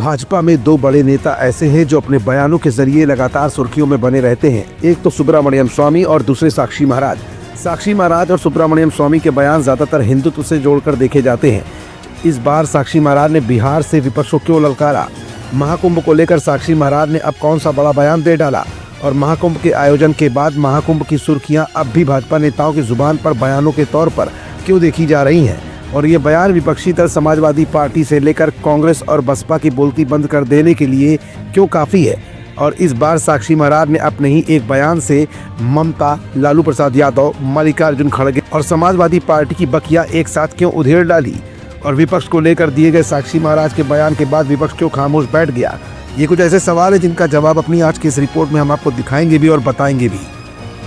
भाजपा में दो बड़े नेता ऐसे हैं जो अपने बयानों के जरिए लगातार सुर्खियों में बने रहते हैं। एक तो सुब्रमण्यम स्वामी और दूसरे साक्षी महाराज। साक्षी महाराज और सुब्रमण्यम स्वामी के बयान ज्यादातर हिंदुत्व से जोड़कर देखे जाते हैं। इस बार साक्षी महाराज ने बिहार से विपक्ष को क्यों ललकारा? महाकुंभ को लेकर साक्षी महाराज ने अब कौन सा बड़ा बयान दे डाला? और महाकुंभ के आयोजन के बाद महाकुंभ की सुर्खियां अब भी भाजपा नेताओं की जुबान पर बयानों के तौर पर क्यों देखी जा रही हैं? और ये बयान विपक्षी दल समाजवादी पार्टी से लेकर कांग्रेस और बसपा की बोलती बंद कर देने के लिए क्यों काफ़ी है? और इस बार साक्षी महाराज ने अपने ही एक बयान से ममता, लालू प्रसाद यादव, मल्लिकार्जुन खड़गे और समाजवादी पार्टी की बकिया एक साथ क्यों उधेड़ डाली? और विपक्ष को लेकर दिए गए साक्षी महाराज के बयान के बाद विपक्ष क्यों खामोश बैठ गया? ये कुछ ऐसे सवाल है जिनका जवाब अपनी आज की इस रिपोर्ट में हम आपको दिखाएंगे भी और बताएंगे भी।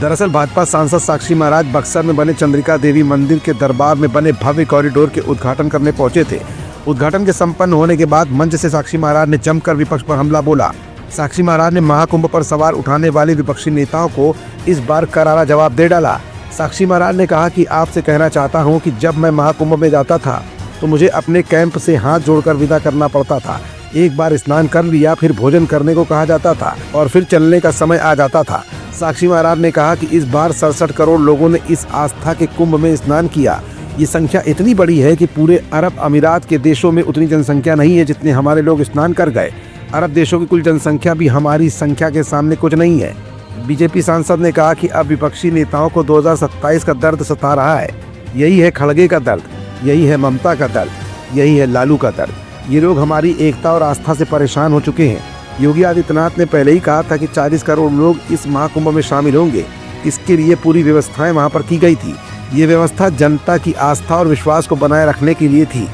दरअसल भाजपा सांसद साक्षी महाराज बक्सर में बने चंद्रिका देवी मंदिर के दरबार में बने भव्य कॉरिडोर के उद्घाटन करने पहुंचे थे। उद्घाटन के संपन्न होने के बाद मंच से साक्षी महाराज ने जमकर विपक्ष पर हमला बोला। साक्षी महाराज ने महाकुंभ पर सवाल उठाने वाले विपक्षी नेताओं को इस बार करारा जवाब दे डाला। साक्षी महाराज ने कहा कि आपसे कहना चाहता हूँ कि जब मैं महाकुंभ में जाता था तो मुझे अपने कैंप से हाथ जोड़कर विदा करना पड़ता था। एक बार स्नान कर लिया, फिर भोजन करने को कहा जाता था और फिर चलने का समय आ जाता था। साक्षी महाराज ने कहा कि इस बार 67 करोड़ लोगों ने इस आस्था के कुंभ में स्नान किया। ये संख्या इतनी बड़ी है कि पूरे अरब अमीरात के देशों में उतनी जनसंख्या नहीं है जितने हमारे लोग स्नान कर गए। अरब देशों की कुल जनसंख्या भी हमारी संख्या के सामने कुछ नहीं है। बीजेपी सांसद ने कहा कि अब विपक्षी नेताओं को 2027 का दर्द सता रहा है। यही है खड़गे का दर्द, यही है ममता का दर्द, यही है लालू का दर्द। ये लोग हमारी एकता और आस्था से परेशान हो चुके हैं। योगी आदित्यनाथ ने पहले ही कहा था कि 40 करोड़ लोग इस महाकुंभ में शामिल होंगे। इसके लिए पूरी व्यवस्थाएं वहां पर की गई थी। ये व्यवस्था जनता की आस्था और विश्वास को बनाए रखने के लिए थी।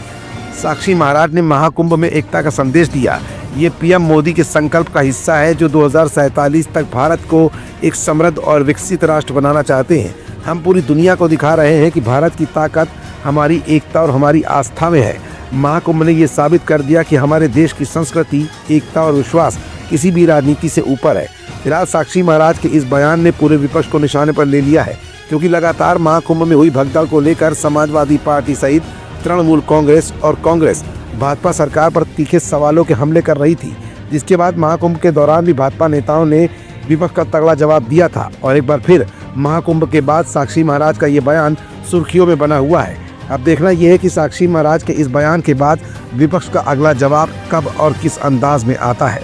साक्षी महाराज ने महाकुंभ में एकता का संदेश दिया। ये पीएम मोदी के संकल्प का हिस्सा है जो 2047 तक भारत को एक समृद्ध और विकसित राष्ट्र बनाना चाहते हैं। हम पूरी दुनिया को दिखा रहे हैं कि भारत की ताकत हमारी एकता और हमारी आस्था में है। महाकुंभ ने ये साबित कर दिया कि हमारे देश की संस्कृति, एकता और विश्वास किसी भी राजनीति से ऊपर है। फिलहाल साक्षी महाराज के इस बयान ने पूरे विपक्ष को निशाने पर ले लिया है, क्योंकि लगातार महाकुंभ में हुई भगदड़ को लेकर समाजवादी पार्टी सहित तृणमूल कांग्रेस और कांग्रेस भाजपा सरकार पर तीखे सवालों के हमले कर रही थी। जिसके बाद महाकुंभ के दौरान भी भाजपा नेताओं ने विपक्ष का तगड़ा जवाब दिया था और एक बार फिर महाकुंभ के बाद साक्षी महाराज का ये बयान सुर्खियों में बना हुआ है। अब देखना यह है कि साक्षी महाराज के इस बयान के बाद विपक्ष का अगला जवाब कब और किस अंदाज में आता है।